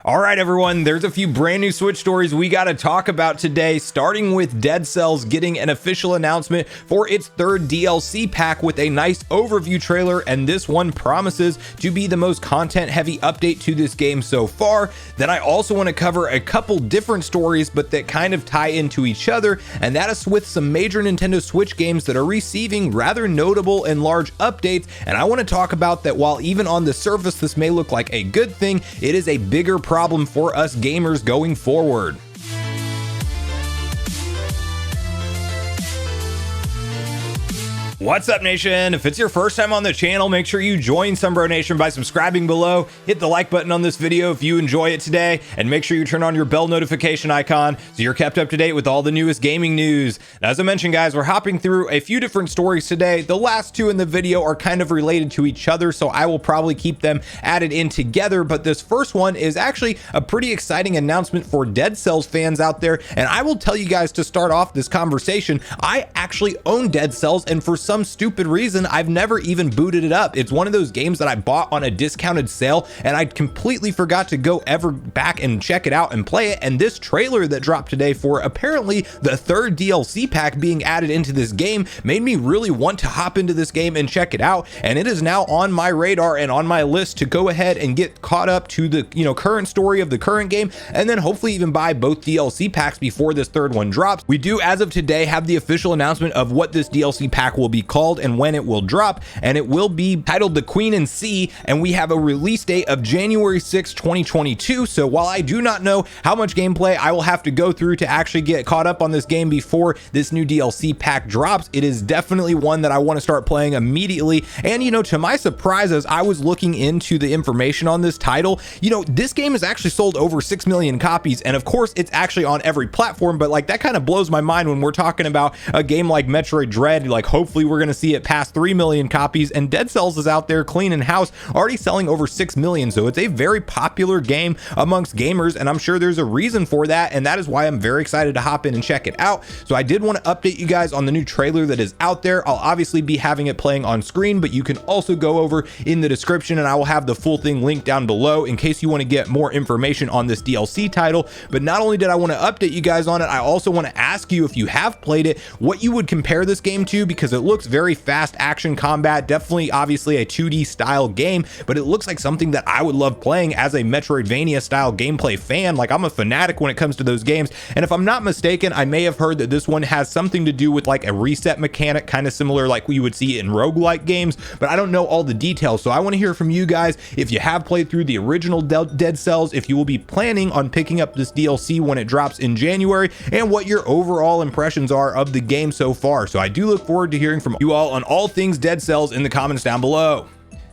All right, everyone, there's a few brand new Switch stories we got to talk about today, starting with Dead Cells getting an official announcement for its third DLC pack with a nice overview trailer, and this one promises to be the most content-heavy update to this game so far. Then I also want to cover a couple different stories, but that kind of tie into each other, and that is with some major Nintendo Switch games that are receiving rather notable and large updates, and I want to talk about that while even on the surface this may look like a good thing, it is a bigger problem for us gamers going forward. What's up, Nation? If it's your first time on the channel, make sure you join Sunbro Nation by subscribing below. Hit the like button on this video if you enjoy it today, and make sure you turn on your bell notification icon so you're kept up to date with all the newest gaming news. Now, as I mentioned, guys, we're hopping through a few different stories today. The last two in the video are kind of related to each other, so I will probably keep them added in together, but this first one is actually a pretty exciting announcement for Dead Cells fans out there, and I will tell you guys to start off this conversation, I actually own Dead Cells, and for some stupid reason I've never even booted it up. It's one of those games that I bought on a discounted sale and I completely forgot to go ever back and check it out and play it, and this trailer that dropped today for apparently the third DLC pack being added into this game made me really want to hop into this game and check it out, and it is now on my radar and on my list to go ahead and get caught up to the current story of the current game, and then hopefully even buy both DLC packs before this third one drops. We do, as of today, have the official announcement of what this DLC pack will be called and when it will drop, and it will be titled The Queen and Sea, and we have a release date of January 6, 2022. So while I do not know how much gameplay I will have to go through to actually get caught up on this game before this new DLC pack drops, it is definitely one that I want to start playing immediately. And to my surprise, as I was looking into the information on this title, this game has actually sold over 6 million copies, and of course it's actually on every platform, but like that kind of blows my mind when we're talking about a game like Metroid Dread. Like, hopefully we're going to see it past 3 million copies, and Dead Cells is out there cleaning house, already selling over 6 million, so it's a very popular game amongst gamers, and I'm sure there's a reason for that, and that is why I'm very excited to hop in and check it out. So I did want to update you guys on the new trailer that is out there. I'll obviously be having it playing on screen, but you can also go over in the description and I will have the full thing linked down below in case you want to get more information on this DLC title. But not only did I want to update you guys on it, I also want to ask you, if you have played it, what you would compare this game to, because it looks very fast action combat, definitely obviously a 2D style game, but it looks like something that I would love playing as a Metroidvania style gameplay fan. Like, I'm a fanatic when it comes to those games, and if I'm not mistaken, I may have heard that this one has something to do with like a reset mechanic, kind of similar like we would see in roguelike games, but I don't know all the details. So I want to hear from you guys if you have played through the original Dead Cells, if you will be planning on picking up this DLC when it drops in January, and what your overall impressions are of the game so far. So I do look forward to hearing from you all on all things Dead Cells in the comments down below.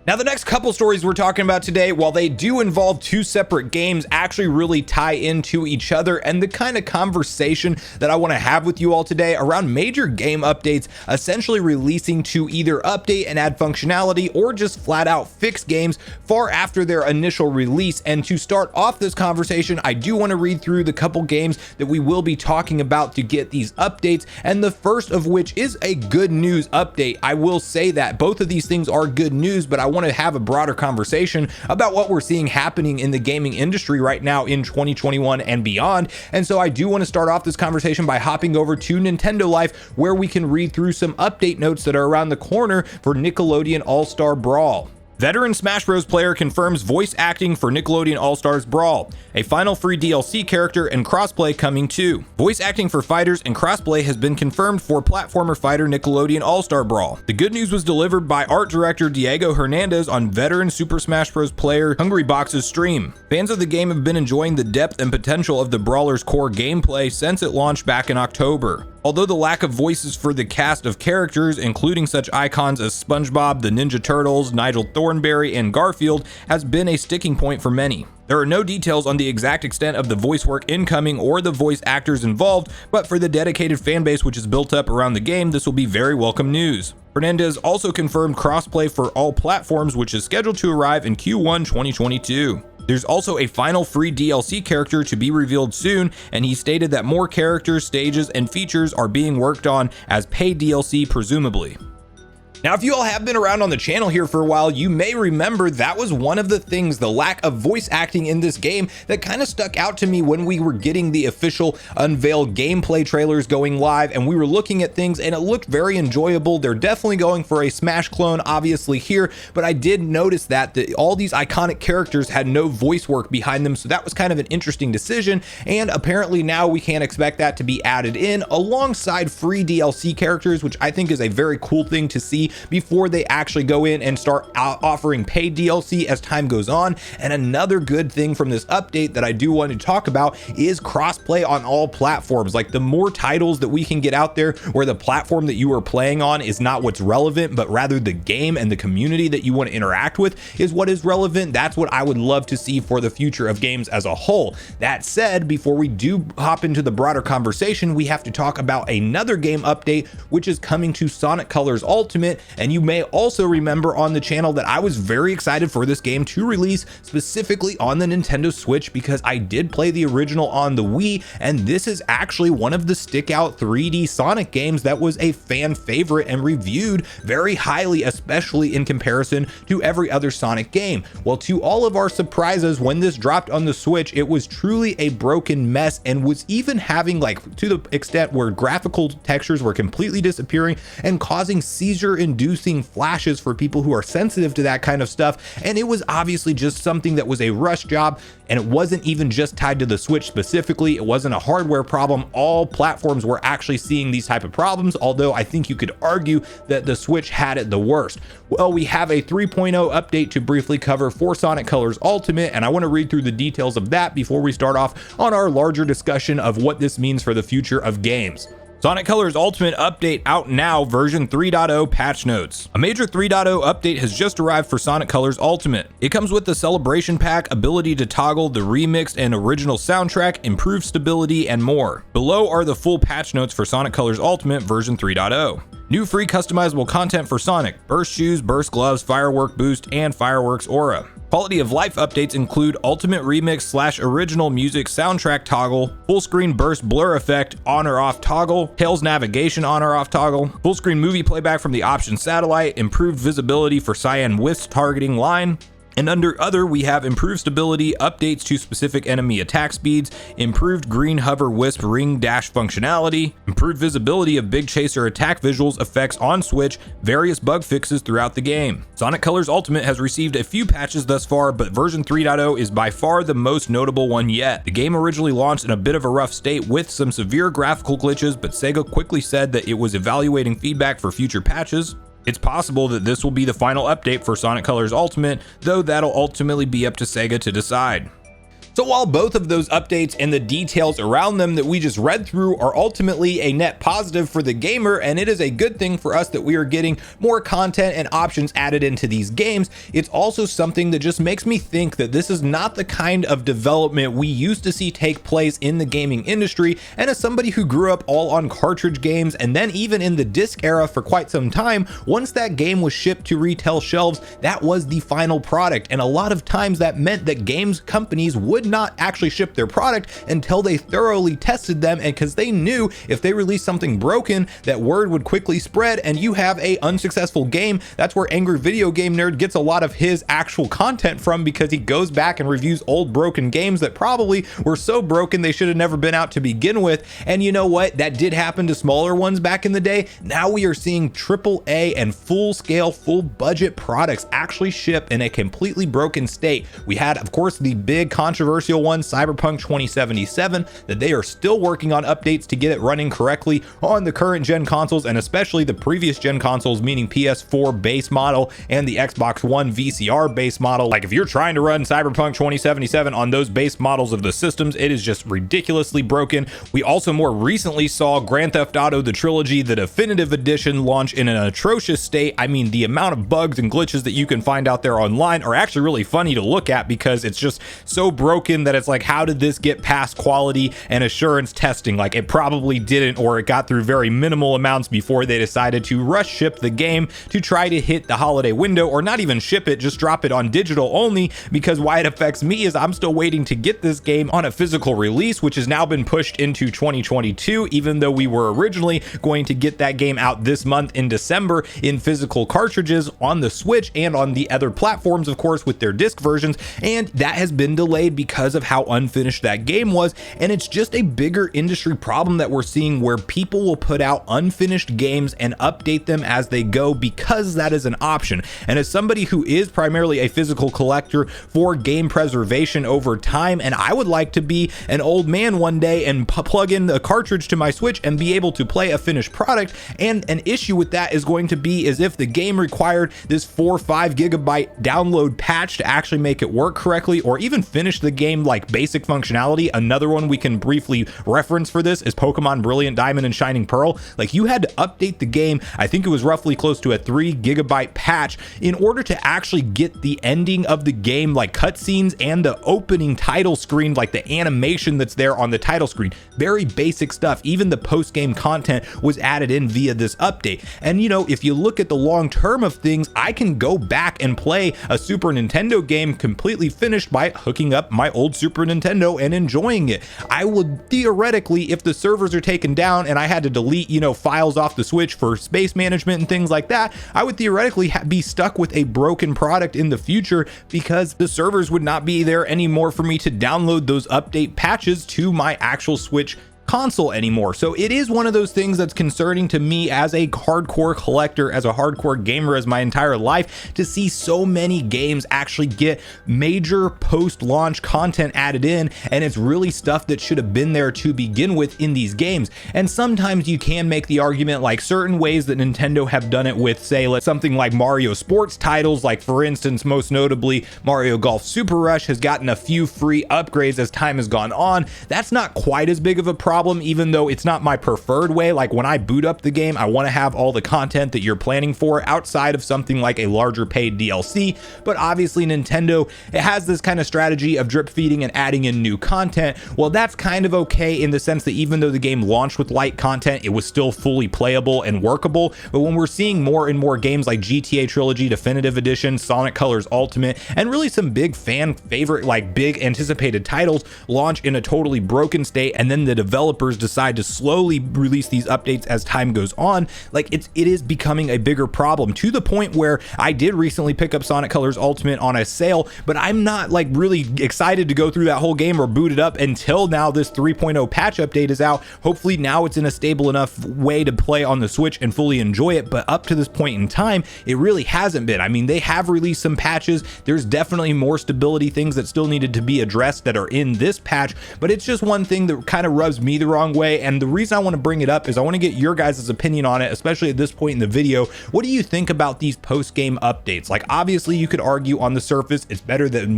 Now, the next couple stories we're talking about today, while they do involve two separate games, actually really tie into each other, and the kind of conversation that I want to have with you all today around major game updates essentially releasing to either update and add functionality or just flat out fix games far after their initial release. And to start off this conversation, I do want to read through the couple games that we will be talking about to get these updates, and the first of which is a good news update. I will say that both of these things are good news, but I want to have a broader conversation about what we're seeing happening in the gaming industry right now in 2021 and beyond. And so I do want to start off this conversation by hopping over to Nintendo Life, where we can read through some update notes that are around the corner for Nickelodeon All-Star Brawl. Veteran Smash Bros. Player confirms voice acting for Nickelodeon All-Stars Brawl. A final free DLC character and crossplay coming too. Voice acting for fighters and crossplay has been confirmed for platformer fighter Nickelodeon All-Star Brawl. The good news was delivered by art director Diego Hernandez on veteran Super Smash Bros. Player Hungrybox's stream. Fans of the game have been enjoying the depth and potential of the Brawler's core gameplay since it launched back in October. Although the lack of voices for the cast of characters, including such icons as SpongeBob, the Ninja Turtles, Nigel Thornberry, and Garfield, has been a sticking point for many. There are no details on the exact extent of the voice work incoming or the voice actors involved, but for the dedicated fanbase which is built up around the game, this will be very welcome news. Fernandez also confirmed crossplay for all platforms, which is scheduled to arrive in Q1 2022. There's also a final free DLC character to be revealed soon, and he stated that more characters, stages, and features are being worked on as paid DLC presumably. Now, if you all have been around on the channel here for a while, you may remember that was one of the things, the lack of voice acting in this game, that kind of stuck out to me when we were getting the official unveiled gameplay trailers going live, and we were looking at things and it looked very enjoyable. They're definitely going for a Smash clone, obviously here, but I did notice that all these iconic characters had no voice work behind them, so that was kind of an interesting decision, and apparently now we can expect that to be added in alongside free DLC characters, which I think is a very cool thing to see before they actually go in and start offering paid DLC as time goes on. And another good thing from this update that I do want to talk about is crossplay on all platforms. Like, the more titles that we can get out there where the platform that you are playing on is not what's relevant, but rather the game and the community that you want to interact with is what is relevant. That's what I would love to see for the future of games as a whole. That said, before we do hop into the broader conversation, we have to talk about another game update, which is coming to Sonic Colors Ultimate. And you may also remember on the channel that I was very excited for this game to release specifically on the Nintendo Switch, because I did play the original on the Wii, and this is actually one of the stick out 3D Sonic games that was a fan favorite and reviewed very highly, especially in comparison to every other Sonic game. Well, to all of our surprises, when this dropped on the Switch, it was truly a broken mess, and was even having, like, to the extent where graphical textures were completely disappearing and causing seizure inducing flashes for people who are sensitive to that kind of stuff. And it was obviously just something that was a rush job, and it wasn't even just tied to the Switch specifically. It wasn't a hardware problem. All platforms were actually seeing these type of problems, although I think you could argue that the Switch had it the worst. Well, we have a 3.0 update to briefly cover for Sonic Colors Ultimate, and I want to read through the details of that before we start off on our larger discussion of what this means for the future of games. Sonic Colors Ultimate update out now, version 3.0 patch notes. A major 3.0 update has just arrived for Sonic Colors Ultimate. It comes with the Celebration Pack, ability to toggle the remixed and original soundtrack, improved stability, and more. Below are the full patch notes for Sonic Colors Ultimate version 3.0. New free customizable content for Sonic: burst shoes, burst gloves, firework boost, and fireworks aura. Quality of life updates include ultimate remix / original music soundtrack toggle, full screen burst blur effect on or off toggle, Tails navigation on or off toggle, full screen movie playback from the option satellite, improved visibility for cyan wisp targeting line. And under other, we have improved stability, updates to specific enemy attack speeds, improved green hover wisp ring dash functionality, improved visibility of big chaser attack visuals effects on Switch, various bug fixes throughout the game. Sonic Colors Ultimate has received a few patches thus far, but version 3.0 is by far the most notable one yet. The game originally launched in a bit of a rough state with some severe graphical glitches, but Sega quickly said that it was evaluating feedback for future patches. It's possible that this will be the final update for Sonic Colors Ultimate, though that'll ultimately be up to Sega to decide. So while both of those updates and the details around them that we just read through are ultimately a net positive for the gamer, and it is a good thing for us that we are getting more content and options added into these games, it's also something that just makes me think that this is not the kind of development we used to see take place in the gaming industry. And as somebody who grew up all on cartridge games, and then even in the disc era for quite some time, once that game was shipped to retail shelves, that was the final product. And a lot of times that meant that games companies would not actually ship their product until they thoroughly tested them, and because they knew if they released something broken, that word would quickly spread and you have a unsuccessful game. That's where Angry Video Game Nerd gets a lot of his actual content from, because he goes back and reviews old broken games that probably were so broken they should have never been out to begin with. And you know what? That did happen to smaller ones back in the day. Now we are seeing AAA and full scale, full budget products actually ship in a completely broken state. We had, of course, the big controversial one, Cyberpunk 2077, that they are still working on updates to get it running correctly on the current gen consoles, and especially the previous gen consoles, meaning PS4 base model and the Xbox One VCR base model. Like, if you're trying to run Cyberpunk 2077 on those base models of the systems, it is just ridiculously broken. We also more recently saw Grand Theft Auto the Trilogy, the definitive edition, launch in an atrocious state. I mean, the amount of bugs and glitches that you can find out there online are actually really funny to look at, because it's just so broken broken that it's like, how did this get past quality and assurance testing? Like, it probably didn't, or it got through very minimal amounts before they decided to rush ship the game to try to hit the holiday window, or not even ship it, just drop it on digital only. Because why it affects me is I'm still waiting to get this game on a physical release, which has now been pushed into 2022, even though we were originally going to get that game out this month in December in physical cartridges on the Switch and on the other platforms, of course, with their disc versions. And that has been delayed because of how unfinished that game was. And it's just a bigger industry problem that we're seeing, where people will put out unfinished games and update them as they go, because that is an option. And as somebody who is primarily a physical collector for game preservation over time, and I would like to be an old man one day and plug in the cartridge to my Switch and be able to play a finished product. And an issue with that is going to be is if the game required this 4 or 5 gigabyte download patch to actually make it work correctly, or even finish the game like basic functionality. Another one we can briefly reference for this is Pokemon Brilliant Diamond and Shining Pearl. Like, you had to update the game, I think it was roughly close to a 3 gigabyte patch, in order to actually get the ending of the game, like cutscenes and the opening title screen, like the animation that's there on the title screen. Very basic stuff. Even the post-game content was added in via this update. And you know, if you look at the long term of things, I can go back and play a Super Nintendo game completely finished by hooking up my old Super Nintendo and enjoying it. I would theoretically, if the servers are taken down and I had to delete, you know, files off the Switch for space management and things like that, I would theoretically be stuck with a broken product in the future, because the servers would not be there anymore for me to download those update patches to my actual Switch console anymore. So it is one of those things that's concerning to me as a hardcore collector, as a hardcore gamer, as my entire life, to see so many games actually get major post-launch content added in, and it's really stuff that should have been there to begin with in these games. And sometimes you can make the argument, like certain ways that Nintendo have done it with, say, something like Mario sports titles, like for instance, most notably Mario Golf Super Rush has gotten a few free upgrades as time has gone on. That's not quite as big of a problem, even though it's not my preferred way. Like, when I boot up the game, I want to have all the content that you're planning for outside of something like a larger paid DLC. But obviously Nintendo, it has this kind of strategy of drip feeding and adding in new content. Well, that's kind of okay in the sense that even though the game launched with light content, it was still fully playable and workable. But when we're seeing more and more games like GTA Trilogy Definitive Edition, Sonic Colors Ultimate, and really some big fan favorite, like big anticipated titles launch in a totally broken state, and then the developers decide to slowly release these updates as time goes on, like it is becoming a bigger problem, to the point where I did recently pick up Sonic Colors Ultimate on a sale, but I'm not like really excited to go through that whole game or boot it up until now this 3.0 patch update is out. Hopefully now it's in a stable enough way to play on the Switch and fully enjoy it, but up to this point in time, it really hasn't been. I mean, they have released some patches. There's definitely more stability things that still needed to be addressed that are in this patch, but it's just one thing that kind of rubs me the wrong way. And the reason I want to bring it up is I want to get your guys' opinion on it, especially at this point in the video. What do you think about these post-game updates? Like, obviously you could argue on the surface it's better that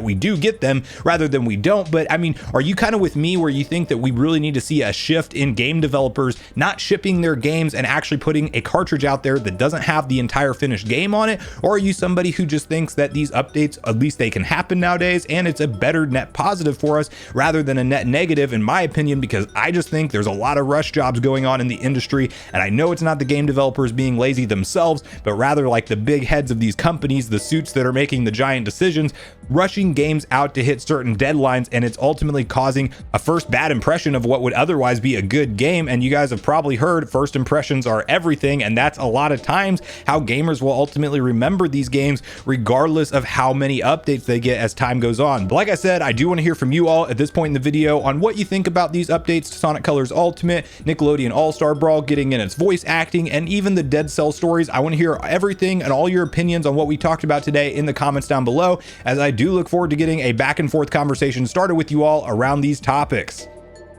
we do get them rather than we don't, but I mean, are you kind of with me where you think that we really need to see a shift in game developers not shipping their games and actually putting a cartridge out there that doesn't have the entire finished game on it? Or are you somebody who just thinks that these updates, at least they can happen nowadays, and it's a better net positive for us rather than a net negative, in my opinion? Because I just think there's a lot of rush jobs going on in the industry, and I know it's not the game developers being lazy themselves, but rather like the big heads of these companies, the suits that are making the giant decisions, rushing games out to hit certain deadlines, and it's ultimately causing a first bad impression of what would otherwise be a good game. And you guys have probably heard first impressions are everything, and that's a lot of times how gamers will ultimately remember these games, regardless of how many updates they get as time goes on. But like I said, I do want to hear from you all at this point in the video on what you think about these updates to Sonic Colors Ultimate, Nickelodeon All-Star Brawl getting in its voice acting, and even the Dead Cell stories. I want to hear everything and all your opinions on what we talked about today in the comments down below, as I do look forward to getting a back and forth conversation started with you all around these topics.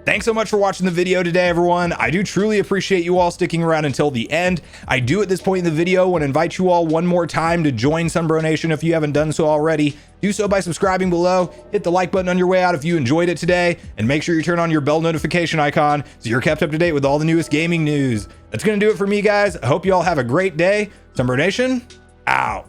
Thanks so much for watching the video today, everyone. I do truly appreciate you all sticking around until the end. I do at this point in the video want to invite you all one more time to join Sunbro Nation if you haven't done so already. Do so by subscribing below, hit the like button on your way out if you enjoyed it today, and make sure you turn on your bell notification icon so you're kept up to date with all the newest gaming news. That's going to do it for me, guys. I hope you all have a great day. Sunbro Nation, out.